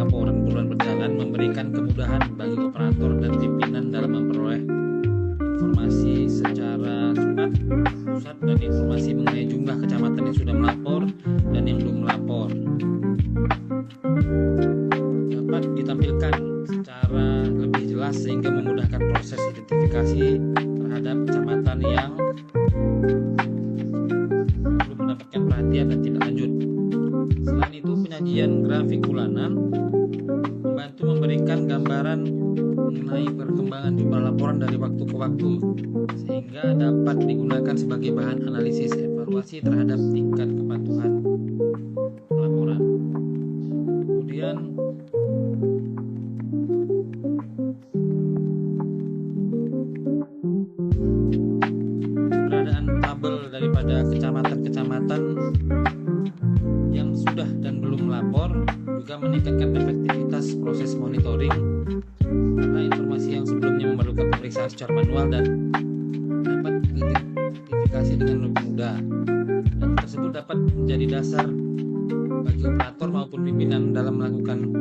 laporan bulan berjalan memberikan kemudahan bagi operator dan pimpinan dalam memperoleh informasi secara cepat, pusat, dan informasi mengenai jumlah kecamatan yang sudah melapor dan yang belum melapor. Dapat ditampilkan secara lebih jelas sehingga memudahkan proses identifikasi terhadap kecamatan yang belum mendapatkan perhatian dan tindak lanjut. Selain itu, penyajian grafik bulanan membantu memberikan gambaran mengenai perkembangan jumlah laporan dari waktu ke waktu, sehingga dapat digunakan sebagai bahan analisis evaluasi terhadap tingkat kepatuhan laporan. Kemudian keberadaan tabel daripada kecamatan-kecamatan yang sudah dan belum melapor juga meningkatkan efektivitas proses monitoring, karena informasi yang sebelumnya memerlukan pemeriksaan secara manual dan dapat diidentifikasi dengan lebih mudah. Dan tersebut dapat menjadi dasar bagi operator maupun pimpinan dalam melakukan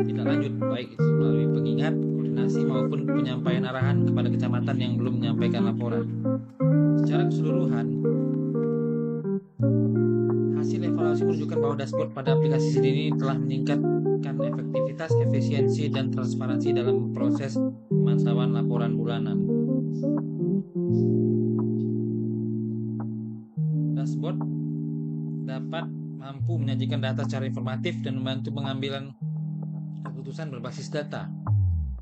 tindak lanjut, baik itu melalui pengingat, koordinasi maupun penyampaian arahan kepada kecamatan yang belum menyampaikan laporan. Secara keseluruhan, hasil evaluasi menunjukkan bahwa dashboard pada aplikasi ini telah meningkatkan efektivitas, efisiensi, dan transparansi dalam proses pemantauan laporan bulanan. Dashboard dapat mampu menyajikan data secara informatif dan membantu pengambilan keputusan berbasis data.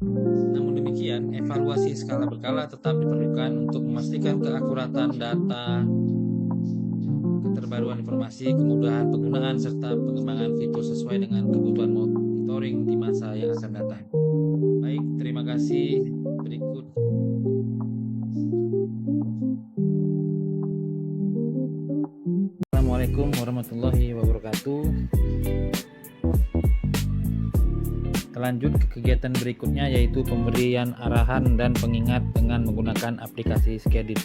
Namun demikian, evaluasi skala berkala tetap diperlukan untuk memastikan keakuratan data, keterbaruan informasi, kemudahan penggunaan, serta pengembangan fitur sesuai dengan kebutuhan monitoring di masa yang akan datang. Baik, terima kasih. Berikut Assalamualaikum warahmatullahi wabarakatuh. Lanjut ke kegiatan berikutnya, yaitu pemberian arahan dan pengingat dengan menggunakan aplikasi Skedit.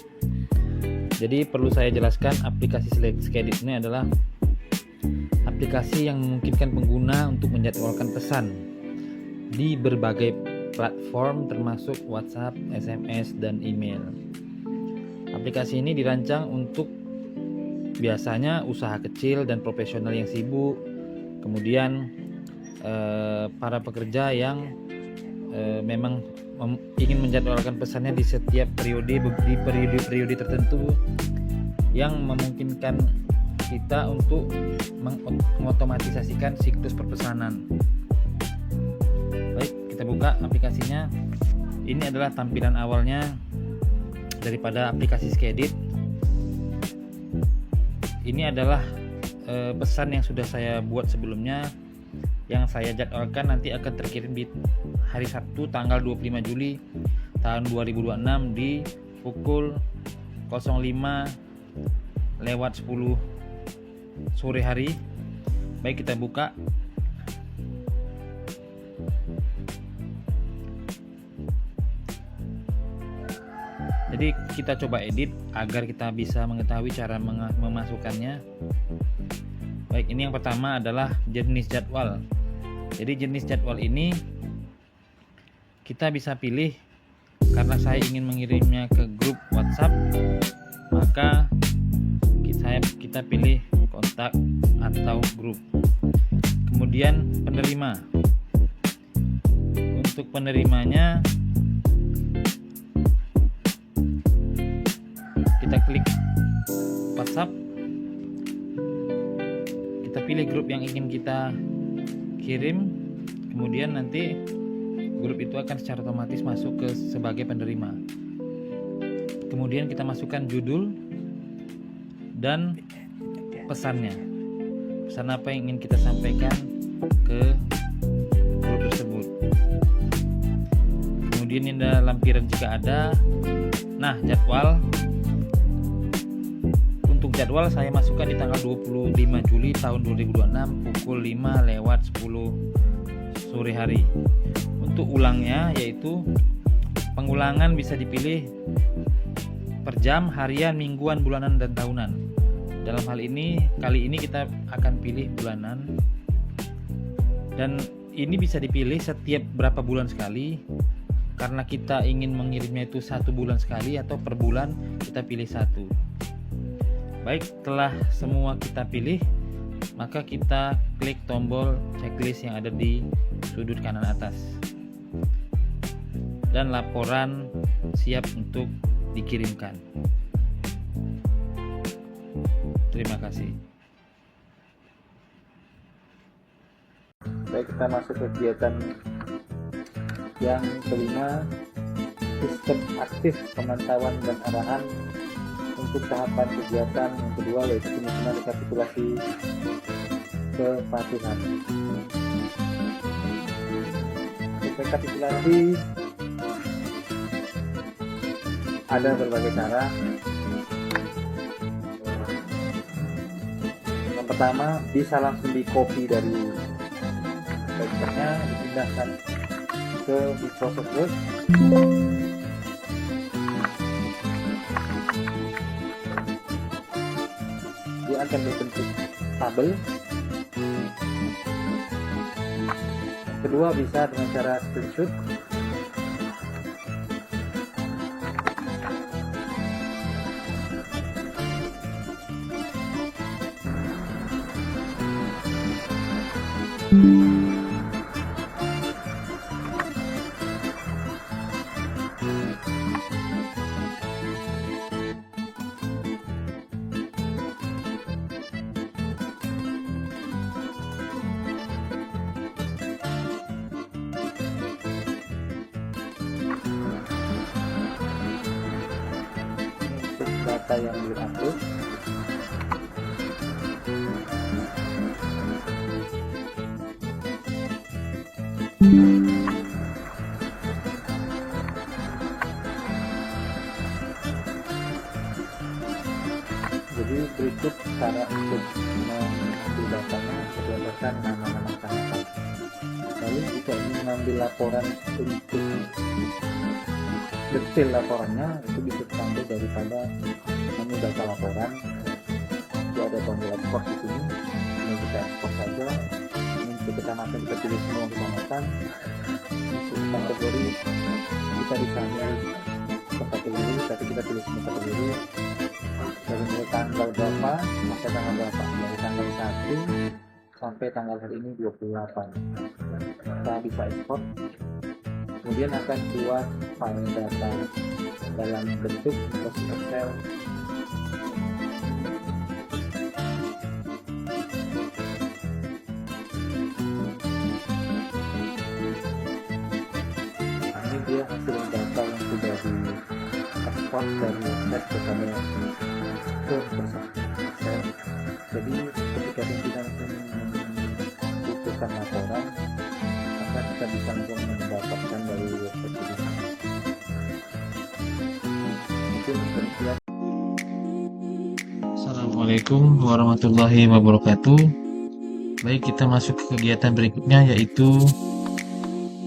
Jadi perlu saya jelaskan, aplikasi Skedit ini adalah aplikasi yang memungkinkan pengguna untuk menjadwalkan pesan di berbagai platform termasuk WhatsApp, SMS, dan email. Aplikasi ini dirancang untuk biasanya usaha kecil dan profesional yang sibuk, kemudian para pekerja yang memang ingin menjadwalkan pesannya di setiap periode tertentu yang memungkinkan kita untuk mengotomatisasikan siklus perpesanan. Baik, kita buka aplikasinya. Ini adalah tampilan awalnya daripada aplikasi Skedit. Ini adalah pesan yang sudah saya buat sebelumnya, yang saya jadwalkan nanti akan terkirim di hari Sabtu tanggal 25 Juli tahun 2026 di pukul 05:10 sore hari. Baik, kita buka. Jadi kita coba edit agar kita bisa mengetahui cara memasukkannya. Baik, ini yang pertama adalah jenis jadwal. Jadi jenis jadwal ini kita bisa pilih, karena saya ingin mengirimnya ke grup WhatsApp, maka kita pilih kontak atau grup. Kemudian penerima. Untuk penerimanya kita klik WhatsApp, kita pilih grup yang ingin kita kirim, kemudian nanti grup itu akan secara otomatis masuk ke sebagai penerima. Kemudian kita masukkan judul dan pesannya, pesan apa yang ingin kita sampaikan ke grup tersebut. Kemudian ini ada lampiran jika ada. Nah, jadwal. Untuk jadwal saya masukkan di tanggal 25 Juli tahun 2026 pukul 5:10 sore hari. Untuk ulangnya, yaitu pengulangan bisa dipilih per jam, harian, mingguan, bulanan, dan tahunan. Dalam hal ini, kali ini kita akan pilih bulanan. Dan ini bisa dipilih setiap berapa bulan sekali, karena kita ingin mengirimnya itu 1 bulan sekali atau per bulan, kita pilih 1. Baik, setelah semua kita pilih, maka kita klik tombol checklist yang ada di sudut kanan atas, dan laporan siap untuk dikirimkan. Terima kasih. Baik, kita masuk ke kegiatan yang kelima, sistem aktif pemantauan dan arahan untuk tahapan kegiatan yang kedua, yaitu penyusunan rekapitulasi kepatuhan. Untuk rekapitulasi ada berbagai cara. Yang pertama, bisa langsung di copy dari websitenya, dipindahkan ke Microsoft Word. Dia akan berbentuk tabel. Yang kedua, bisa dengan cara screenshot. Data yang belum upload. Jadi berikut cara untuk mengambil datanya berdasarkan nama-nama kecamatan. Lalu jika ingin mengambil laporan untuk detail laporannya, itu bisa diambil daripada menu data laporan. Itu ada tombol ekspor di sini. Ini kita ekspor saja. Ini untuk kecamatan kita pilih semua kecamatan. Untuk kategori kita bisa milih kategori, tapi kita pilih semua kategori. Dari mulai tanggal berapa sampai tanggal berapa, dari tanggal 1 sampai tanggal hari ini 28. Kita bisa ekspor. Kemudian akan keluar file data dalam bentuk Excel. Ini dia hasil data yang sudah diekspor dari website kepada ke Excel. Jadi ketika pimpinan membutuhkan laporan, maka kita bisa langsung mendapatkan dari website ini. Mungkin sekian. Assalamualaikum warahmatullahi wabarakatuh. Baik, kita masuk ke kegiatan berikutnya, yaitu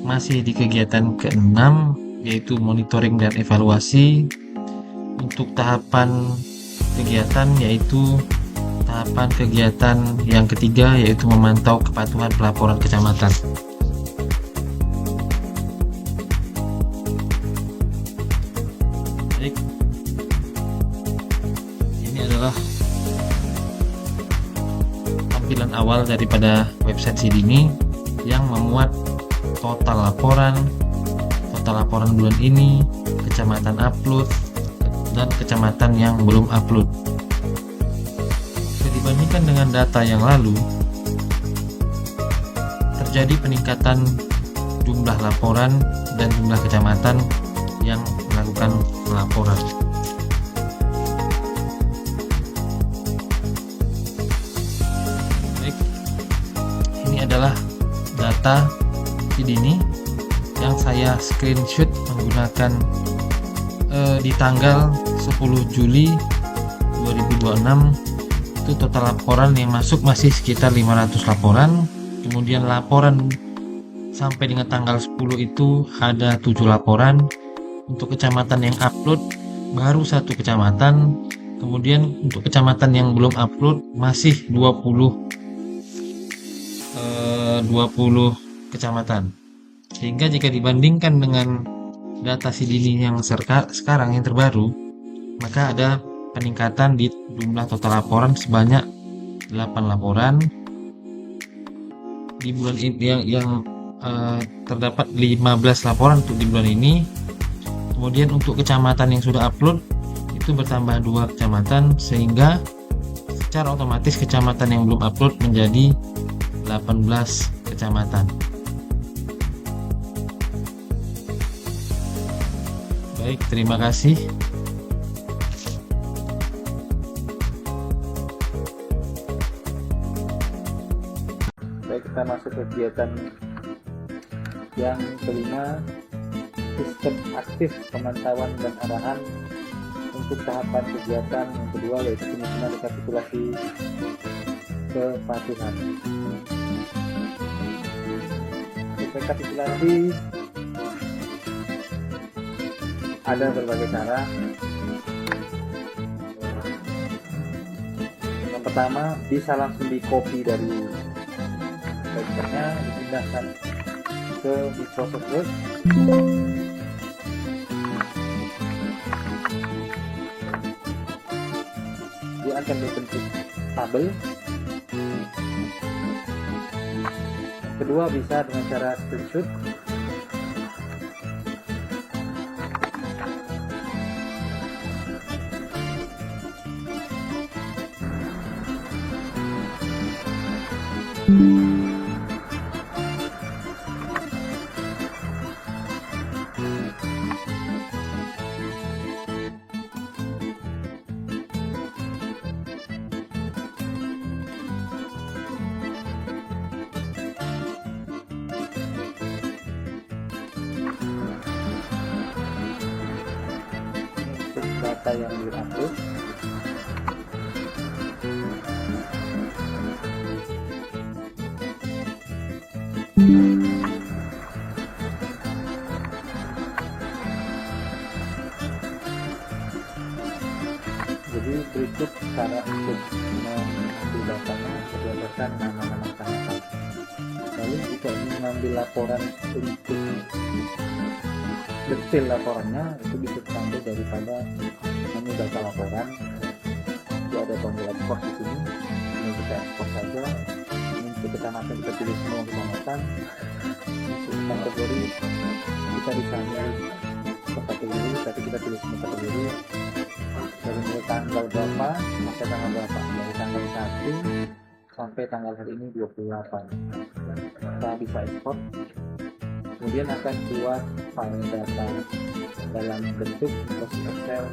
masih di kegiatan ke-6, yaitu monitoring dan evaluasi. Untuk tahapan kegiatan, yaitu tahapan kegiatan yang ketiga, yaitu memantau kepatuhan pelaporan kecamatan. Baik, ini adalah tampilan awal daripada website Sidini yang memuat total laporan bulan ini, kecamatan upload, dan kecamatan yang belum upload. Dibandingkan dengan data yang lalu, terjadi peningkatan jumlah laporan dan jumlah kecamatan yang melakukan pelaporan. Baik, ini adalah data Sidini yang saya screenshot menggunakan di tanggal 10 Juli 2026. Itu total laporan yang masuk masih sekitar 500 laporan. Kemudian laporan sampai dengan tanggal 10 itu ada 7 laporan. Untuk kecamatan yang upload baru 1 kecamatan. Kemudian untuk kecamatan yang belum upload masih 20 kecamatan. Sehingga jika dibandingkan dengan data Sidini yang sekarang yang terbaru, maka ada peningkatan di jumlah total laporan sebanyak 8 laporan di bulan ini, yang terdapat 15 laporan untuk di bulan ini. Kemudian untuk kecamatan yang sudah upload itu bertambah 2 kecamatan, sehingga secara otomatis kecamatan yang belum upload menjadi 18 kecamatan. Baik, terima kasih. Baik, kita masuk ke kegiatan yang kelima, sistem aktif pemantauan dan arahan untuk tahapan kegiatan yang kedua, yaitu penyusunan rekapitulasi kepatuhan. Rekapitulasi ada berbagai cara. Yang pertama, bisa langsung di copy dari websitenya, dipindahkan ke Microsoft Word. Dia akan berbentuk tabel. Yang kedua, bisa dengan cara screenshot. Untuk data yang diupload, jadi berikut cara untuk mengambil datanya berdasarkan nama-nama kecamatan. Lalu jika ingin mengambil laporan untuk detail laporannya, itu bisa diambil daripada menu data laporan. Itu ada tombol export di sini. Ini kita export saja. Ini untuk kecamatan kita pilih semua kecamatan. Untuk kategori kita bisa milih kategori, tapi kita pilih semua kategori. Dari mulai tanggal berapa sampai tanggal berapa, dari tanggal 1 sampai tanggal hari ini 28. Kita bisa export, kemudian akan buat file data dalam bentuk Excel.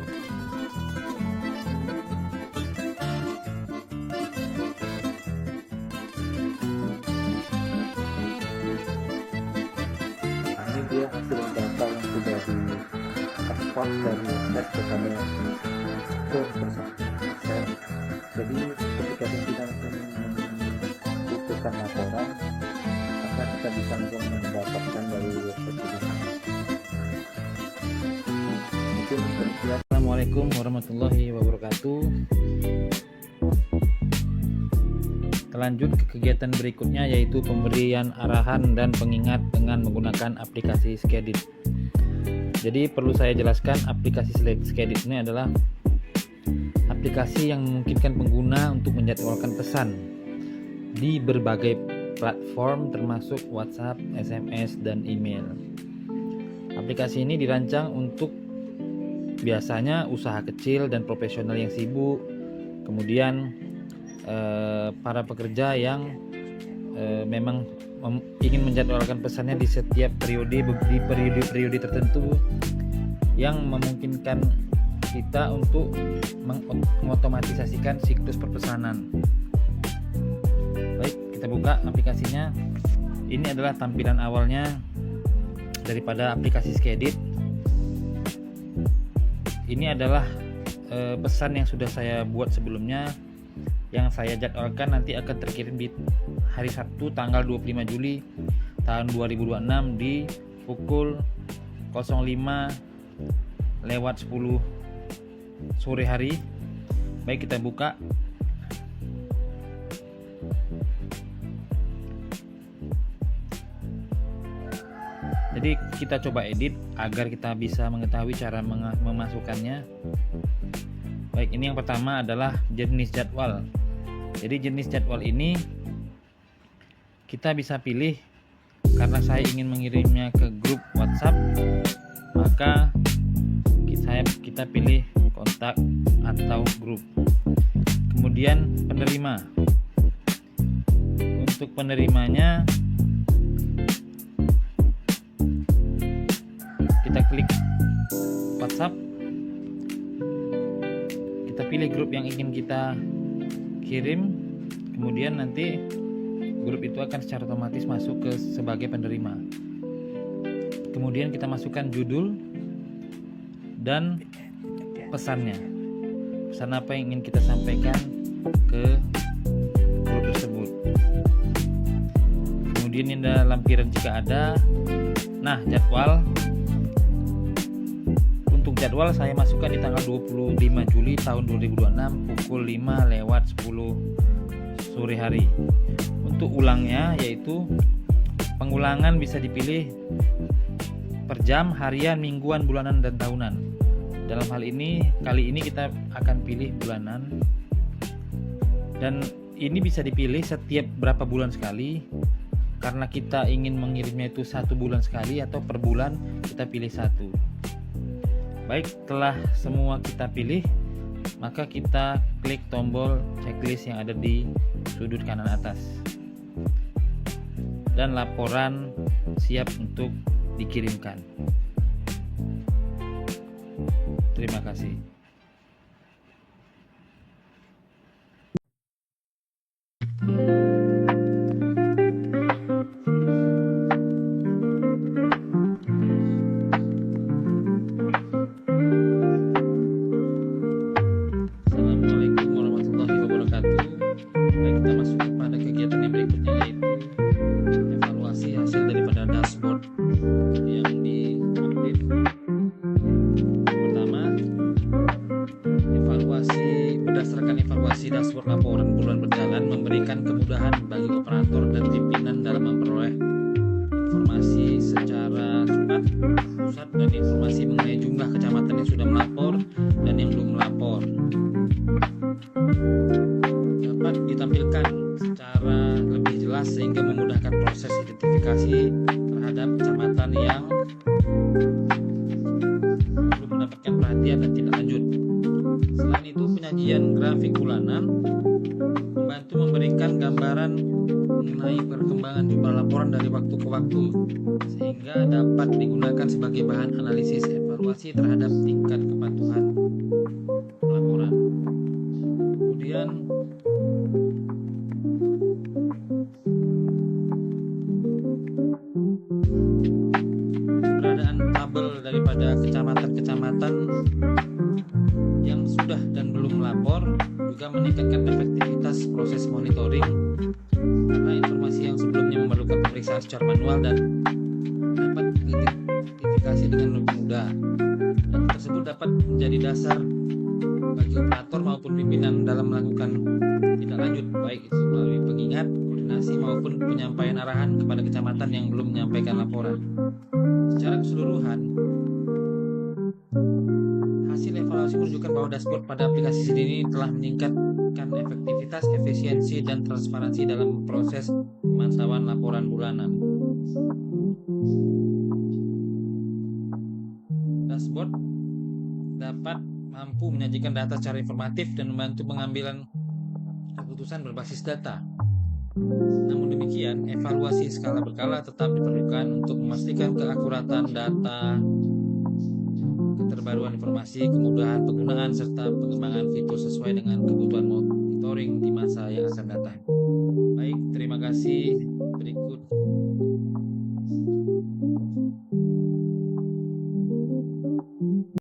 Ini dia hasil data yang sudah diekspor dari website kepada ke Excel. Jadi ketika pimpinan membutuhkan laporan, maka kita bisa langsung mendapatkan dari website ini. Mungkin sekian. Assalamualaikum warahmatullahi wabarakatuh. Lanjut ke kegiatan berikutnya, yaitu pemberian arahan dan pengingat dengan menggunakan aplikasi Skedit. Jadi perlu saya jelaskan, aplikasi Skedit ini adalah aplikasi yang memungkinkan pengguna untuk menjadwalkan pesan di berbagai platform termasuk WhatsApp, SMS, dan email. Aplikasi ini dirancang untuk biasanya usaha kecil dan profesional yang sibuk, kemudian para pekerja yang memang ingin menjadwalkan pesannya di setiap periode tertentu, yang memungkinkan kita untuk mengotomatisasikan siklus perpesanan. Baik, kita buka aplikasinya. Ini adalah tampilan awalnya daripada aplikasi Skedit. Ini adalah pesan yang sudah saya buat sebelumnya, yang saya jadwalkan nanti akan terkirim di hari Sabtu tanggal 25 Juli tahun 2026 di pukul 05:10 sore hari. Baik, kita buka. Jadi kita coba edit agar kita bisa mengetahui cara memasukkannya. Baik, ini yang pertama adalah jenis jadwal. Jadi jenis jadwal ini kita bisa pilih, karena saya ingin mengirimnya ke grup WhatsApp, maka kita pilih kontak atau grup. Kemudian penerima. Untuk penerimanya kita klik WhatsApp, kita pilih grup yang ingin kita kirim, kemudian nanti grup itu akan secara otomatis masuk ke sebagai penerima. Kemudian kita masukkan judul dan pesannya, pesan apa yang ingin kita sampaikan ke grup tersebut. Kemudian di dalam lampiran jika ada, nah jadwal. Untuk jadwal saya masukkan di tanggal 25 Juli tahun 2026 pukul 5:10 sore hari. Untuk ulangnya yaitu pengulangan bisa dipilih per jam, harian, mingguan, bulanan, dan tahunan. Dalam hal ini, kali ini kita akan pilih bulanan, dan ini bisa dipilih setiap berapa bulan sekali, karena kita ingin mengirimnya itu 1 bulan sekali atau per bulan kita pilih 1. Baik, setelah semua kita pilih, maka kita klik tombol checklist yang ada di sudut kanan atas, dan laporan siap untuk dikirimkan. Terima kasih. Assalamualaikum warahmatullahi wabarakatuh. Baik, kita masuk kepada kegiatan yang berikutnya, yaitu evaluasi hasil daripada dashboard yang diupdate. Pertama, berdasarkan evaluasi dashboard laporan bulan berjalan memberikan kemudahan bagi operator dan pimpinan dalam memperoleh informasi secara cepat, pusat, dan informasi mengenai jumlah kecamatan yang sudah melapor dan yang belum melapor. Dapat ditampilkan secara lebih jelas sehingga memudahkan proses identifikasi terhadap kecamatan yang belum mendapatkan perhatian dan tindak lanjut. Selain itu, penyajian grafik bulanan membantu memberikan gambaran mengenai perkembangan jumlah laporan dari waktu ke waktu, sehingga dapat digunakan sebagai bahan analisis evaluasi terhadap tingkat kepatuhan laporan. Kemudian keberadaan tabel daripada kecamatan-kecamatan yang sudah dan belum melapor juga meningkatkan efektivitas proses monitoring, karena informasi yang sebelumnya memerlukan pemeriksaan secara manual dan dapat diidentifikasi dengan lebih mudah. Dan tersebut dapat menjadi dasar bagi operator maupun pimpinan dalam melakukan tindak lanjut, baik itu melalui pengingat, koordinasi, maupun penyampaian arahan kepada kecamatan yang belum menyampaikan laporan. Secara keseluruhan, hasil evaluasi menunjukkan bahwa dashboard pada aplikasi ini telah meningkatkan efektivitas, efisiensi, dan transparansi dalam proses pemantauan laporan bulanan. Dashboard dapat mampu menyajikan data secara informatif dan membantu pengambilan keputusan berbasis data. Namun demikian, evaluasi skala berkala tetap diperlukan untuk memastikan keakuratan data, keterbaruan informasi, kemudahan penggunaan, serta pengembangan fitur sesuai dengan kebutuhan monitoring di masa yang akan datang. Baik, terima kasih. Berikut